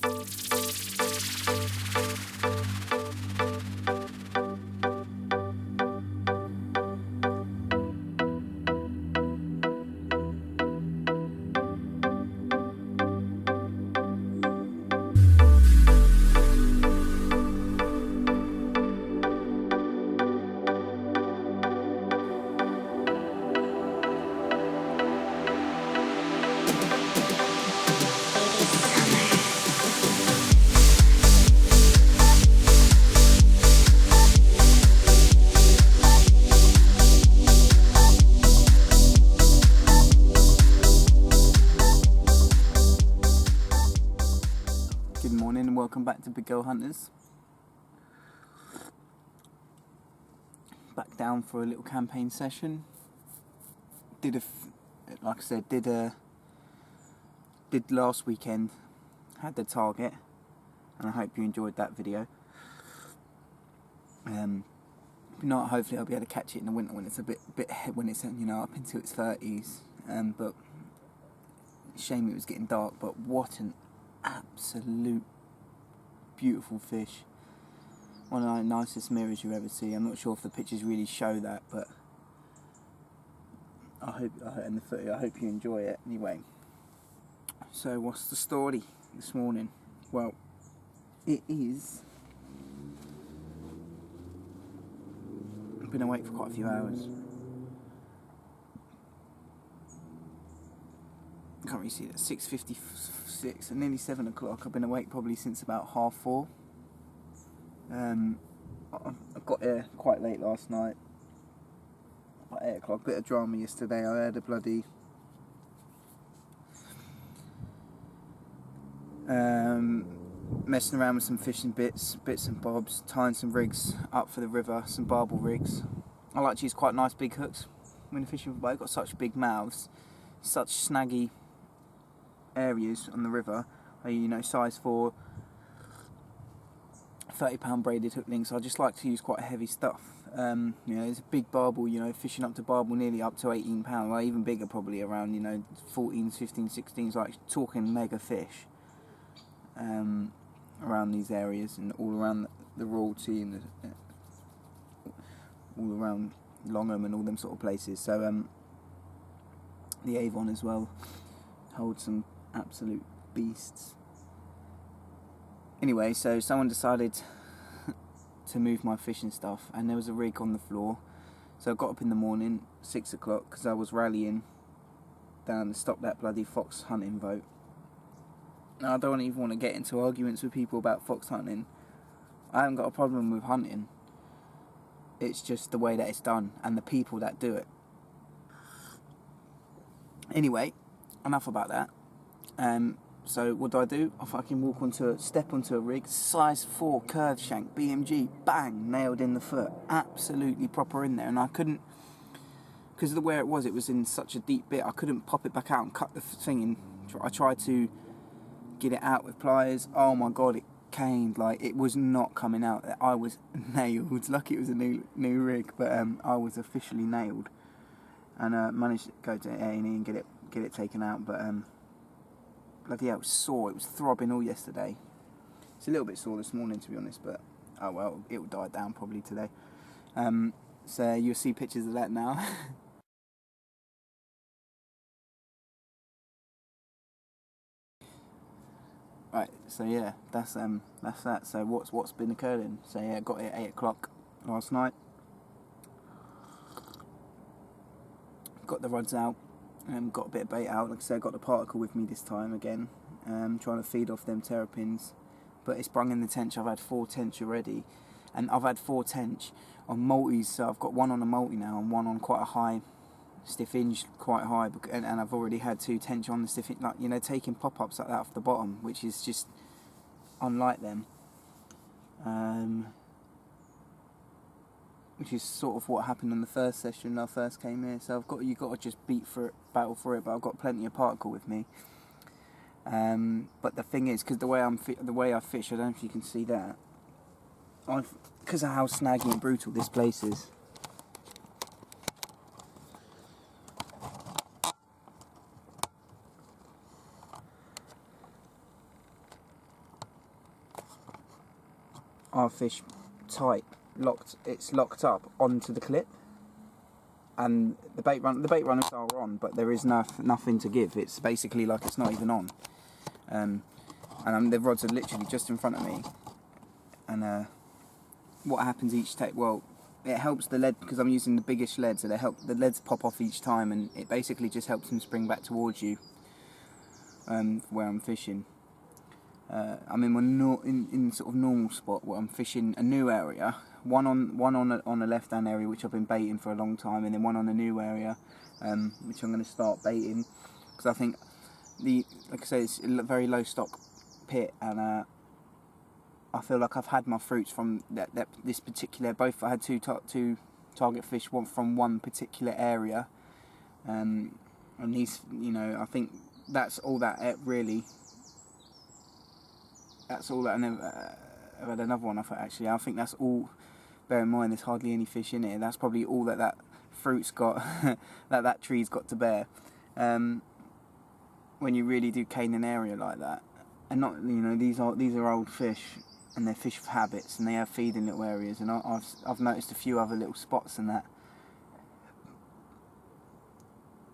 Good morning and welcome back to Big Girl Hunters. Back down for a little campaign session. Did last weekend. Had the target, and I hope you enjoyed that video. If not, hopefully I'll be able to catch it in the winter when it's a bit when it's up into its 30s. But shame it was getting dark. But what an absolute beautiful fish. One of the nicest mirrors you ever see. I'm not sure if the pictures really show that, but I hope you enjoy it anyway. So what's the story this morning? Well, it is, I've been awake for quite a few hours. I can't really see it. 6:56 and nearly 7 o'clock. I've been awake probably since about 4:30. I got here quite late last night. About 8 o'clock. Bit of drama yesterday. I heard a bloody messing around with some fishing bits and bobs, tying some rigs up for the river, some barbel rigs. I like to use quite nice big hooks when fishing for bait. Got such big mouths, such snaggy areas on the river. Size 4, 30-pound braided hook links. I just like to use quite heavy stuff. There's a big barbel, fishing up to barbel nearly up to 18 pounds, well, even bigger probably, around 14s, 15s, 16s, like talking mega fish around these areas and all around the Royalty and all around Longham and all them sort of places. So the Avon as well holds some absolute beasts. Anyway, so someone decided to move my fishing stuff, and there was a rig on the floor. So I got up in the morning, 6 o'clock, because I was rallying down to stop that bloody fox hunting vote. Now, I don't even want to get into arguments with people about fox hunting. I haven't got a problem with hunting. It's just the way that it's done and the people that do it. Anyway, enough about that. So what do? I fucking step onto a rig, size 4 curved shank, BMG, bang, nailed in the foot, absolutely proper in there, and I couldn't, because of the way it was in such a deep bit, I couldn't pop it back out and cut the thing in. I tried to get it out with pliers. Oh my god, it caned, like it was not coming out. I was nailed. Lucky it was a new rig, but I was officially nailed, and managed to go to A&E and get it taken out, but bloody hell, it was sore. It was throbbing all yesterday. It's a little bit sore this morning, to be honest, but oh well, it will die down probably today. So you'll see pictures of that now. Right, so yeah, that's that. So what's been occurring? So yeah, I got here at 8 o'clock last night. Got the rods out. Got a bit of bait out. Like I said, I got the particle with me this time again. Trying to feed off them terrapins, but it's sprung in the tench. I've had 4 tench already, and I've had 4 tench on multis. So I've got one on a multi now and one on quite a high stiff hinge, quite high, and I've already had 2 tench on the stiff hinge, like taking pop-ups like that off the bottom, which is just unlike them. Which is sort of what happened on the first session when I first came here. So you've got to just battle for it. But I've got plenty of particle with me. But the thing is, because the way I fish, I don't know if you can see that. Because of how snaggy and brutal this place is. our fish tight, locked. It's locked up onto the clip, and the bait runners are on, but there is nothing to give. It's basically like it's not even on. And the rods are literally just in front of me. And what happens each take? Well, it helps the lead, because I'm using the biggest lead, so the leads pop off each time, and it basically just helps them spring back towards you. Where I'm fishing, I'm in sort of normal spot where I'm fishing a new area. One on a left hand area which I've been baiting for a long time, and then one on a new area which I'm going to start baiting, because I think like I say, it's a very low stock pit, and I feel like I've had my fruits from this particular. Both I had two target fish, one from one particular area, and these, I think that's all that really. That's all that. I've had another one off it actually. I think that's all. Bear in mind, there's hardly any fish in it. That's probably all that fruit's got, that tree's got to bear. When you really do cane an area like that, and not, these are old fish, and they're fish of habits, and they have feeding little areas, and I've noticed a few other little spots and that.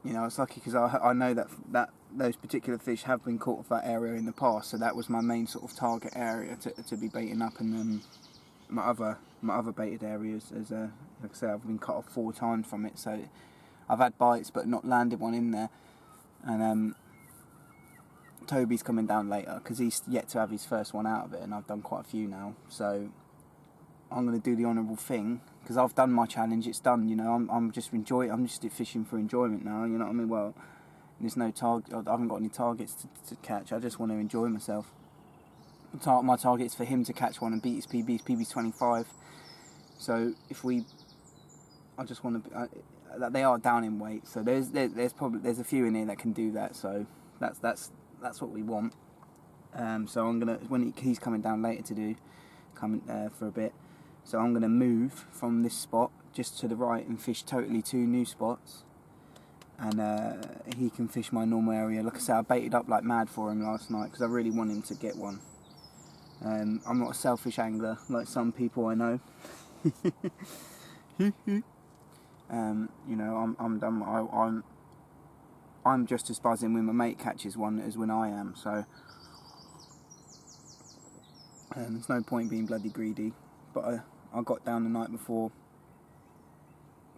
It's lucky because I know that those particular fish have been caught off that area in the past, so that was my main sort of target area to be baiting up, and my other baited areas, as like I say, I've been cut off 4 times from it, so I've had bites but not landed one in there. And Toby's coming down later because he's yet to have his first one out of it, and I've done quite a few now, so I'm going to do the honourable thing, because I've done my challenge. It's done. I'm just fishing for enjoyment now. You know what I mean? Well, there's no target. I haven't got any targets to catch. I just want to enjoy myself. My target is for him to catch one and beat his PB. His PB's 25. So I just want to. They are down in weight, so there's a few in here that can do that. So that's what we want. So I'm gonna, when he's coming down later for a bit. So I'm going to move from this spot just to the right and fish totally 2 new spots, and he can fish my normal area. Like I said, I baited up like mad for him last night because I really want him to get one. I'm not a selfish angler like some people I know. I'm just as buzzing when my mate catches one as when I am. So there's no point being bloody greedy. But I got down the night before,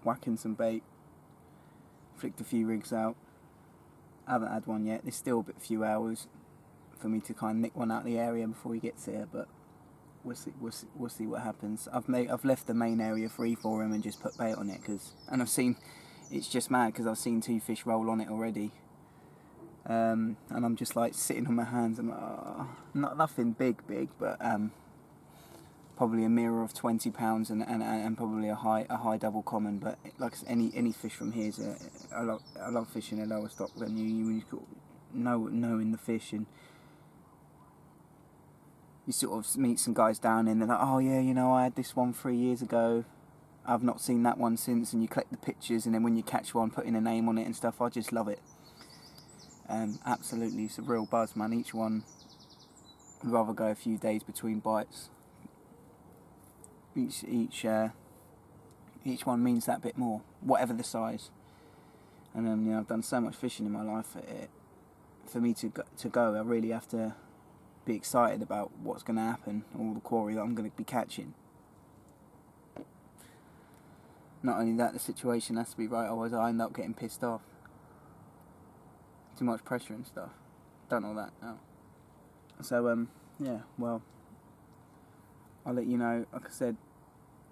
whacking some bait, flicked a few rigs out. I haven't had one yet. There's still a few hours for me to kind of nick one out of the area before he gets here, but we'll see what happens. I've left the main area free for him and just put bait on it, and I've seen, it's just mad because I've seen 2 fish roll on it already. And I'm just like sitting on my hands and nothing big, but probably a mirror of 20 pounds and probably a high double common. But like any fish from here is I love fishing a lower stock than you knowing the fish, and you sort of meet some guys down in, they're like, oh yeah, I had this one 3 years ago, I've not seen that one since, and you collect the pictures, and then when you catch one, putting a name on it and stuff. I just love it. Absolutely, it's a real buzz, man. Each one, I'd rather go a few days between bites. Each one means that bit more, whatever the size. And I've done so much fishing in my life. For me to go, I really have to be excited about what's going to happen, all the quarry that I'm going to be catching. Not only that, the situation has to be right, otherwise I end up getting pissed off. Too much pressure and stuff. Don't know that now. So yeah, well, I'll let you know. Like I said,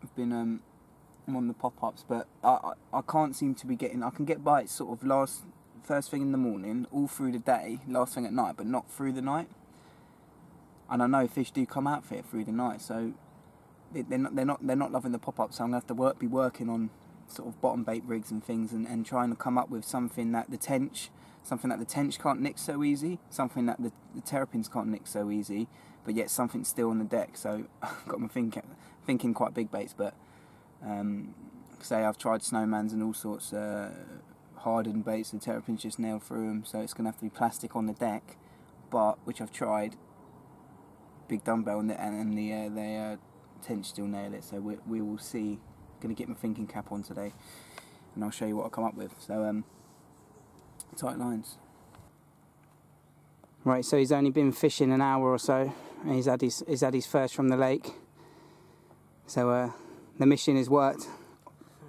I've been I'm on the pop-ups, but I can't seem to be getting. I can get bites sort of first thing in the morning, all through the day, last thing at night, but not through the night. And I know fish do come out for it through the night, so they're not loving the pop-ups. So I'm gonna have to be working on sort of bottom bait rigs and things, and trying to come up with something that the tench can't nick so easy, something that the terrapins can't nick so easy, but yet something still on the deck. So I've got my thinking quite big baits, but say I've tried snowmans and all sorts, hardened baits, the terrapins just nail through them, so it's going to have to be plastic on the deck, but which I've tried, big dumbbell, and the tench still nail it. So we will see. Going to get my thinking cap on today, and I'll show you what I come up with. So tight lines. Right, so he's only been fishing an hour or so, and he's had his first from the lake. So the mission has worked.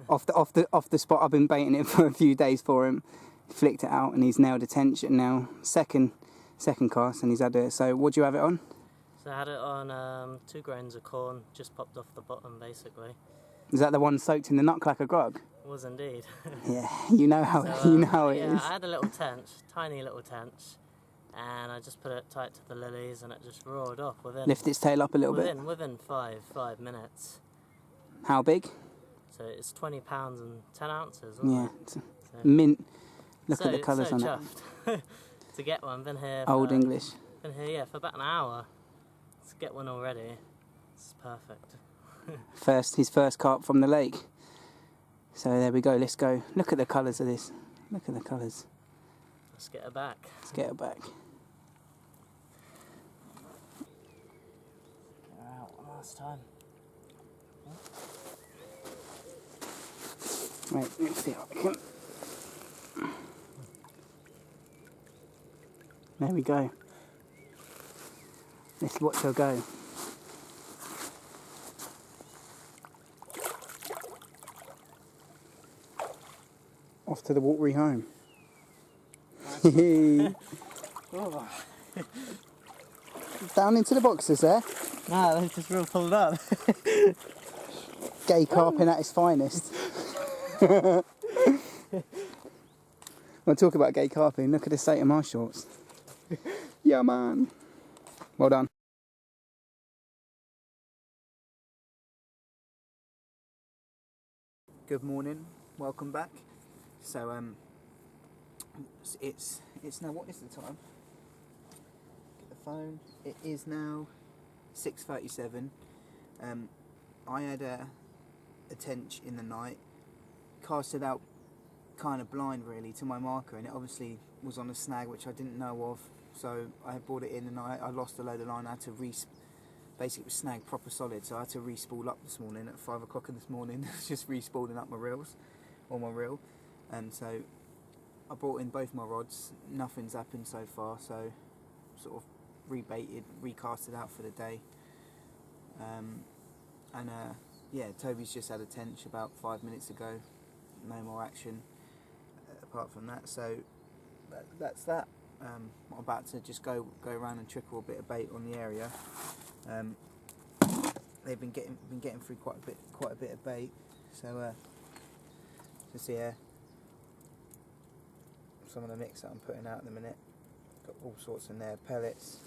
Off the spot, I've been baiting it for a few days for him. Flicked it out, and he's nailed a tench. And now second cast, and he's had it. So what do you have it on? So I had it on 2 grains of corn, just popped off the bottom, basically. Is that the one soaked in the nutcracker grog? It was indeed. Yeah, you know how it is. Yeah, I had a little tench, tiny little tench, and I just put it tight to the lilies, and it just roared off within. Lift its tail up a little bit. Within 5 minutes. How big? So it's 20 pounds and 10 ounces. Yeah, so mint. Look at the colours on it. To get one, been here. Old English. Been here, yeah, for about an hour. To get one already, it's perfect. His first carp from the lake. So there we go. Let's go. Look at the colours of this. Look at the colours. Let's get her back. Let's get her back. Get her out one last time. Right, let's see how we can. There we go. Let's watch her go. Off to the watery home. Oh. Down into the boxes there. Nah, they've just real pulled up. Gay carping at its finest. We'll talk about gay carping. Look at the state of my shorts. Yeah, man. Well done. Good morning. Welcome back. So it's now, what is the time? Get the phone. It is now 6:37. I had a tench in the night, cast it out kind of blind really to my marker, and it obviously was on a snag which I didn't know of. So I brought it in, and I lost a load of line. I had to basically it was snag proper solid, so I had to re-spool up this morning at 5 o'clock in this morning. Just re-spooling up my reels, or my reel. And so I brought in both my rods. Nothing's happened so far, so sort of rebaited, recasted out for the day. Yeah, Toby's just had a tench about 5 minutes ago. No more action apart from that. So that's that. I'm about to just go around and trickle a bit of bait on the area. They've been getting through quite a bit of bait. So just here, some of the mix that I'm putting out in a minute. Got all sorts in there: pellets,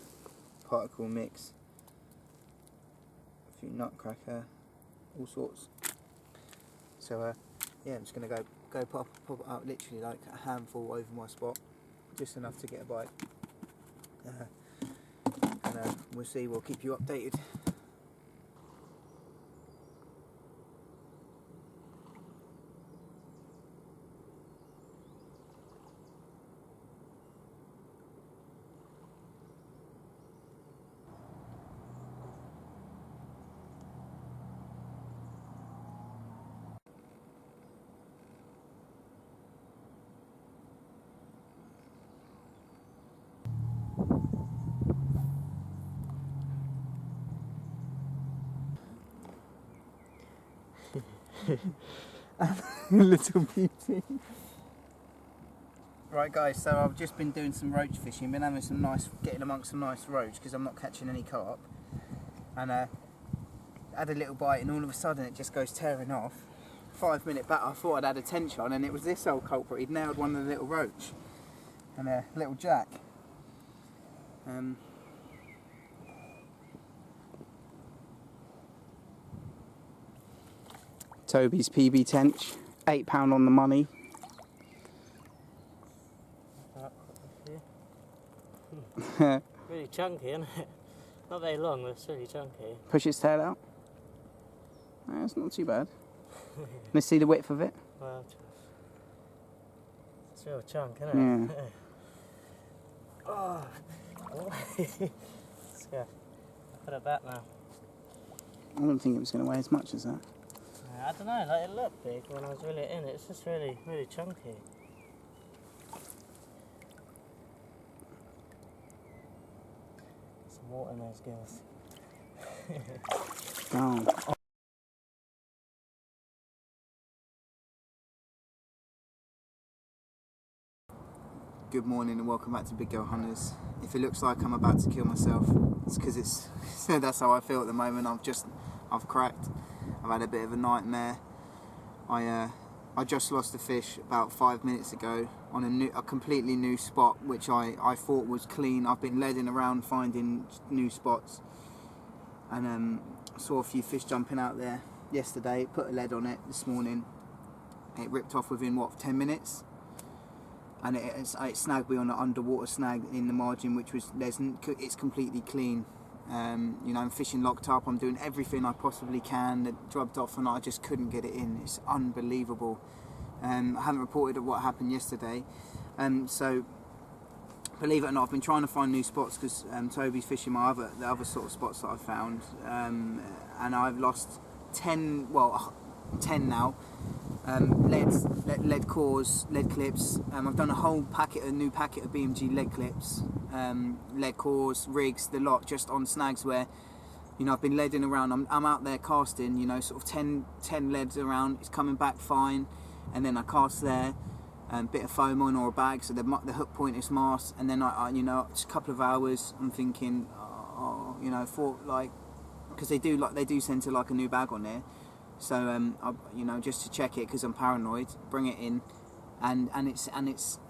particle mix, a few nutcracker, all sorts. So yeah, I'm just gonna go pop it out, literally like a handful over my spot, just enough to get a bite. And we'll see. We'll keep you updated. Little beauty. Right guys, so I've just been doing some roach fishing, been having getting amongst some nice roach because I'm not catching any carp, and had a little bite, and all of a sudden it just goes tearing off. 5 minute back, I thought I'd had a tench on, and it was this old culprit. He'd nailed one of the little roach, and a little jack. Toby's PB tench, £8 on the money. Really chunky, isn't it? Not very long, but it's really chunky. Push its tail out. It's not too bad. Let's see the width of it. Well, it's a real chunk, isn't it? Yeah. Oh, let's go. I'll put it back now. I don't think it was going to weigh as much as that. I don't know, like it looked big when I was really in it. It's just really, really chunky. Some water in those gills. Oh. Good morning and welcome back to Big Girl Hunters. If it looks like I'm about to kill myself, it's because that's how I feel at the moment. I've cracked. I've had a bit of a nightmare. I just lost a fish about 5 minutes ago on a completely new spot, which I thought was clean. I've been leading around finding new spots, and saw a few fish jumping out there yesterday. Put a lead on it this morning. It ripped off within 10 minutes. And it snagged me on an underwater snag in the margin, which was it's completely clean. I'm fishing locked up. I'm doing everything I possibly can. It drubbed off, and I just couldn't get it in. It's unbelievable. I haven't reported what happened yesterday. So believe it or not, I've been trying to find new spots because Toby's fishing the other sort of spots that I've found, and I've lost 10 now. Lead cores, lead clips. I've done a whole new packet of BMG lead clips, lead cores, rigs, the lot, just on snags where, I've been leading around. I'm out there casting, sort of 10 leads around. It's coming back fine, and then I cast there, bit of foam on or a bag, so the hook point is masked, and then I just a couple of hours. I'm thinking, because they do send to like a new bag on there. So just to check it because I'm paranoid, bring it in, and it's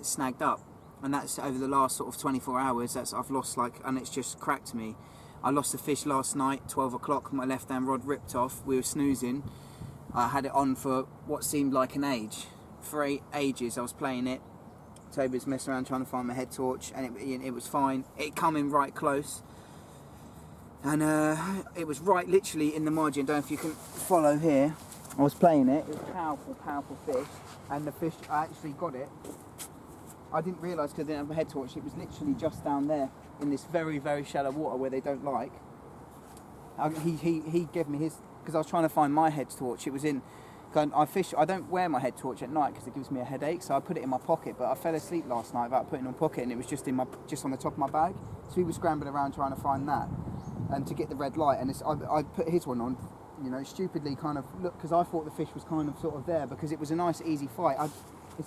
snagged up, and that's over the last sort of 24 hours. I've lost and it's just cracked me. I lost a fish last night, 12 o'clock. My left hand rod ripped off. We were snoozing. I had it on for what seemed like an age. For ages I was playing it. Toby was messing around trying to find my head torch, and it was fine. It come in right close. And it was right literally in the margin. I don't know if you can follow here. I was playing it. It was a powerful, powerful fish. And the fish, I actually got it. I didn't realise because I didn't have a head torch. It was literally just down there in this very, very shallow water where they don't like. He gave me his, because I was trying to find my head torch. It was in, I don't wear my head torch at night because it gives me a headache. So I put it in my pocket. But I fell asleep last night without putting it in my pocket, and it was just on the top of my bag. So he was scrambling around trying to find that. To get the red light, and I put his one on, stupidly kind of look, because I thought the fish was kind of sort of there because it was a nice easy fight. As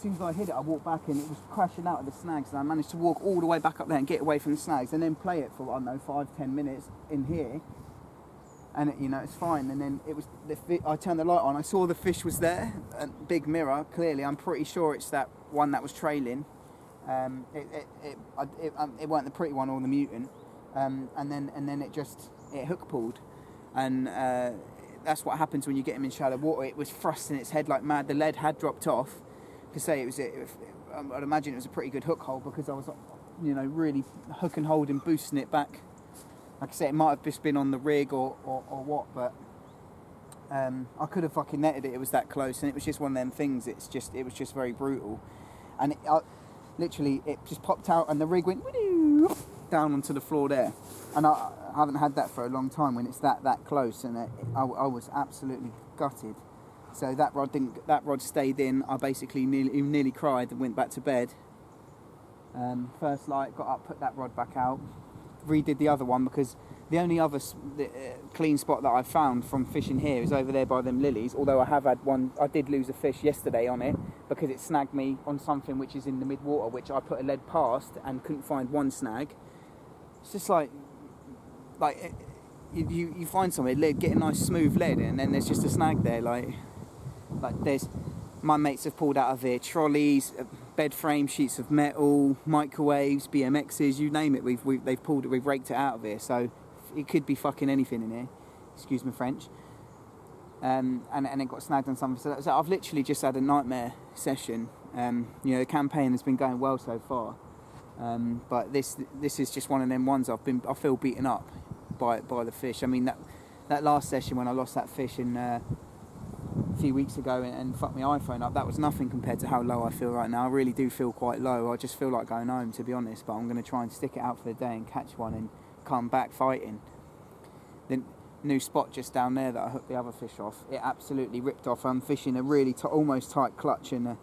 soon as I hit it, I walked back and it was crashing out of the snags, and I managed to walk all the way back up there and get away from the snags, and then play it for 5-10 minutes in here, and it's fine. And then it was I turned the light on, I saw the fish was there, a big mirror. Clearly, I'm pretty sure it's that one that was trailing. It weren't the pretty one or the mutant. And then it hook pulled, and that's what happens when you get him in shallow water. It was thrusting its head like mad. The lead had dropped off. I'd imagine it was a pretty good hook hold because I was, really hook and hold and boosting it back. Like I say, it might have just been on the rig or what, but I could have fucking netted it. It was that close, and it was just one of them things. It was just very brutal, and it just popped out, and the rig went down onto the floor there, and I haven't had that for a long time when it's that close, and I was absolutely gutted. So that rod stayed in. I basically nearly cried and went back to bed. First light, got up, put that rod back out, redid the other one because the only other clean spot that I've found from fishing here is over there by them lilies, although I have had one. I did lose a fish yesterday on it because it snagged me on something which is in the mid-water, which I put a lead past and couldn't find one snag. It's just like you find somewhere, get a nice smooth lead, and then there's just a snag there. Like there's, my mates have pulled out of here trolleys, bed frame, sheets of metal, microwaves, BMXs, you name it. They've pulled it, we've raked it out of here. So it could be fucking anything in here. Excuse my French. And it got snagged on something. So I've literally just had a nightmare session. The campaign has been going well so far. But this is just one of them ones I feel beaten up by the fish. I mean that last session when I lost that fish a few weeks ago and fucked my iPhone up, that was nothing compared to how low I feel right now. I really do feel quite low. I just feel like going home, to be honest, but I'm going to try and stick it out for the day and catch one and come back fighting. Then new spot just down there that I hooked the other fish off. It absolutely ripped off. I'm fishing a really almost tight clutch, and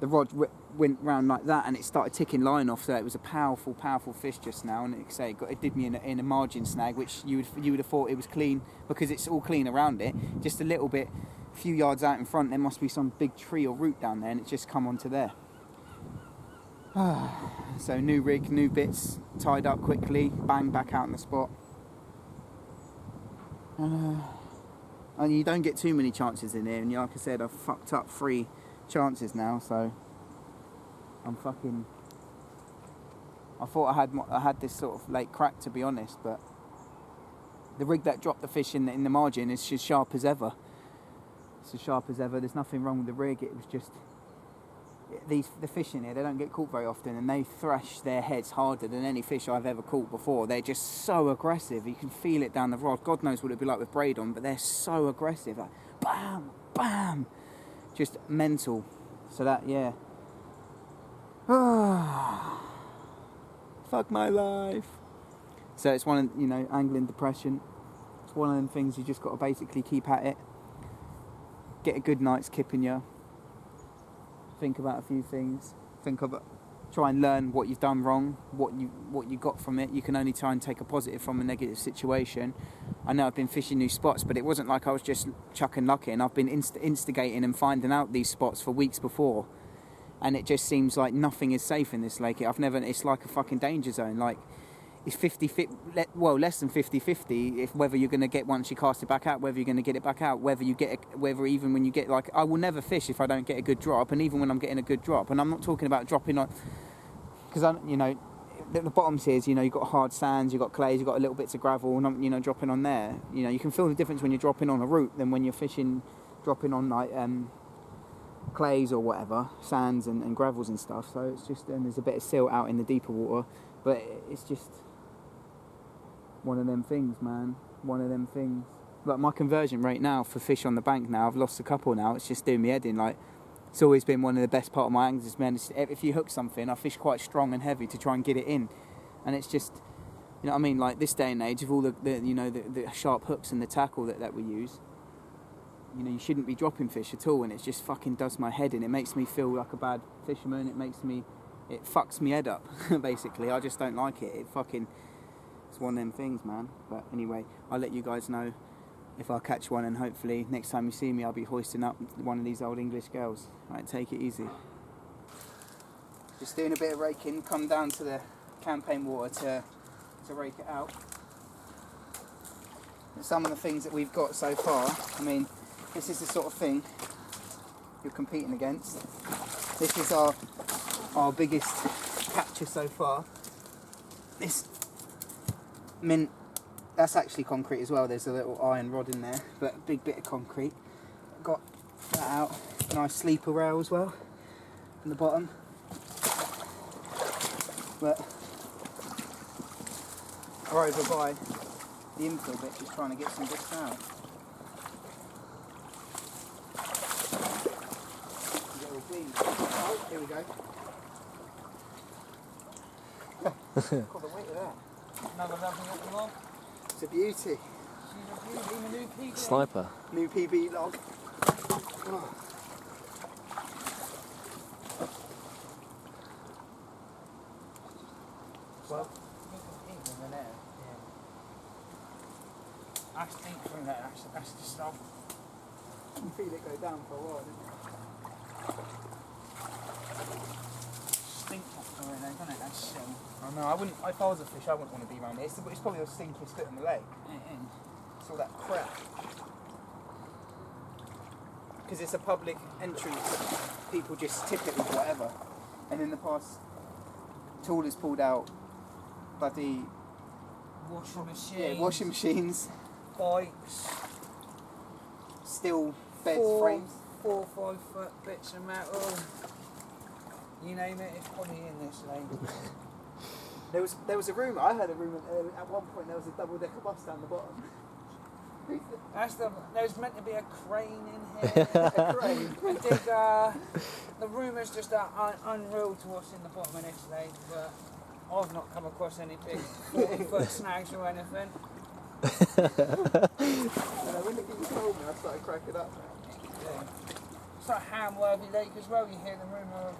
the rod went round like that, and it started ticking line off. So it was a powerful fish just now, and it did me in a margin snag, which you would have thought it was clean because it's all clean around it. Just a little bit, a few yards out in front, there must be some big tree or root down there, and it's just come onto there. So new rig, new bits, tied up quickly, bang, back out on the spot. And you don't get too many chances in here, and like I said, I've fucked up 3 chances now, so I'm fucking... I thought I had this sort of late crack, to be honest, but the rig that dropped the fish in the margin is as sharp as ever. It's as sharp as ever. There's nothing wrong with the rig. It was just the fish in here, they don't get caught very often, and they thrash their heads harder than any fish I've ever caught before. They're just so aggressive. You can feel it down the rod. God knows what it'd be like with braid on, but they're so aggressive. Like, bam, bam, just mental. So that, yeah. Fuck my life. So it's one of, angling depression. It's one of them things you just got to basically keep at it. Get a good night's kip in you. Think about a few things. Try and learn what you've done wrong, what you got from it. You can only try and take a positive from a negative situation. I know I've been fishing new spots, but it wasn't like I was just chucking luck in. I've been instigating and finding out these spots for weeks before, and it just seems like nothing is safe in this lake. It's like a fucking danger zone. Like, it's 50-50, well, less than 50-50 if whether you're going to get once you cast it back out, whether you're going to get it back out, whether even when you get, like, I will never fish if I don't get a good drop, and even when I'm getting a good drop, and I'm not talking about dropping on, because the bottoms here is, you've got hard sands, you've got clays, you've got little bits of gravel, and I'm, dropping on there. You can feel the difference when you're dropping on a root than when you're fishing, dropping on like clays or whatever, sands and gravels and stuff. So it's just, and there's a bit of silt out in the deeper water, but it's just one of them things, man. One of them things. Like, my conversion rate now for fish on the bank now, I've lost a couple now, it's just doing me head in. Like, it's always been one of the best part of my angles, man. If you hook something, I fish quite strong and heavy to try and get it in. And it's just, you know what I mean, like this day and age, with all the sharp hooks and the tackle that we use, you shouldn't be dropping fish at all, and it just fucking does my head in. It makes me feel like a bad fisherman. It fucks me head up, basically. I just don't like it. It's one of them things, man. But anyway, I'll let you guys know if I catch one, and hopefully next time you see me, I'll be hoisting up one of these old English girls. Right, take it easy. Just doing a bit of raking, come down to the campaign water to rake it out. And some of the things that we've got so far, I mean, this is the sort of thing you're competing against. This is our biggest capture so far. This mint, that's actually concrete as well. There's a little iron rod in there, but a big bit of concrete. Got that out. Nice sleeper rail as well in the bottom. But we're over by the infill bit, just trying to get some bits out. Oh, here we go. Got the weight of that. Another lovely little log. It's a beauty. She's a beauty, my new PB. Sniper. New PB log. Oh. Well, you can eat them in there. Yeah. I stink from that. That's just stuff. You can feel it go down for a while, didn't you? Stink from in there, doesn't it? That shell. I know. I wouldn't. If I was a fish, I wouldn't want to be around here. It's probably the stinkiest bit in the lake. It's all that crap. Because it's a public entrance. People just tip it with whatever. And in the past, toolers pulled out bloody Washing machines. Yeah, washing machines. Bikes. Steel beds, frames. 4 or 5 foot bits of metal. You name it, it's probably in this lane. There was a rumour, I heard a rumour at one point there was a double-decker bus down the bottom. There's meant to be a crane in here. A crane? I think the rumours just are unreal to what's in the bottom of this lake, but I've not come across any big 40-foot snags or anything. When the kids told me, I started cracking up. Yeah. It's like Hamworthy Lake as well. You hear the rumour of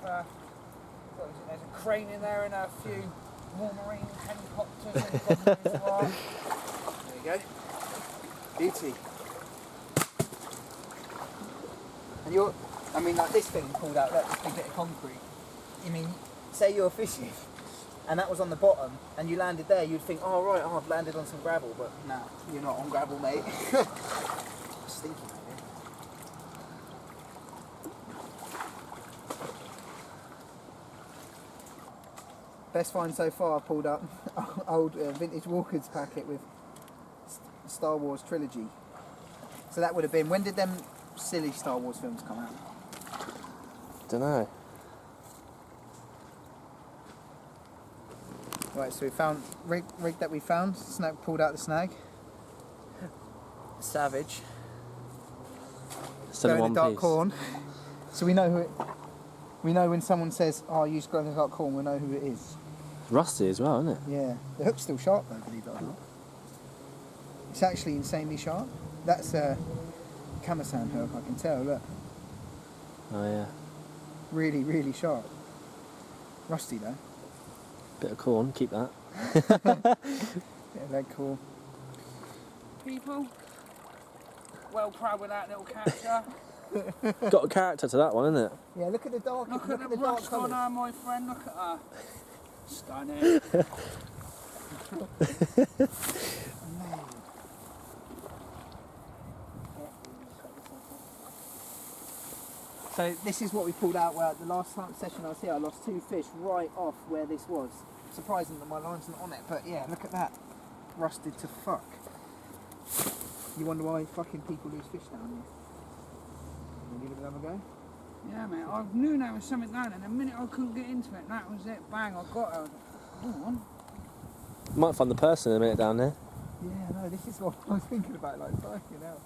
what is it? There's a crane in there and a few war marine helicopters in the bottom of the reservoir. There you go. Beauty. And you're, I mean, like this thing pulled out, look, this big bit of concrete. You mean, say you're fishing and that was on the bottom and you landed there, you'd think, oh right, I've landed on some gravel, but nah, you're not on gravel, mate. Stinky, mate. Best find so far, I pulled up old vintage Walker's packet with Star Wars trilogy. So that would have been, when did them silly Star Wars films come out? Dunno. Right, so we found rig that we found. Snag pulled out the snag. Savage. Still in Glow one in the dark piece. corn. So we know who it. We know when someone says, "Oh, I use glow in the dark corn," we know who it is. Rusty as well, isn't it? Yeah, the hook's still sharp though, believe it or not. It's actually insanely sharp. That's a Kamasan hook, I can tell. Look, Oh yeah. really, really sharp. Rusty though. Bit of corn, keep that. Yeah, leg cool. People, well proud with that little capture. Got a character to that one, isn't it? Yeah, look at the dark. Look at the dark rust on colours. her, my friend. Look at her. Stunning. So this is what we pulled out. Where the last session I was here, I lost 2 fish right off where this was. Surprising that my line's not on it, but yeah, look at that, rusted to fuck. You wonder why fucking people lose fish down here. Wanna give it another go? Yeah, mate. I knew there was something down, and the minute I couldn't get into it, that was it. Bang! I got her. Go on. Might find the person in a minute down there. Yeah, no, this is what I was thinking about. Like fucking hell.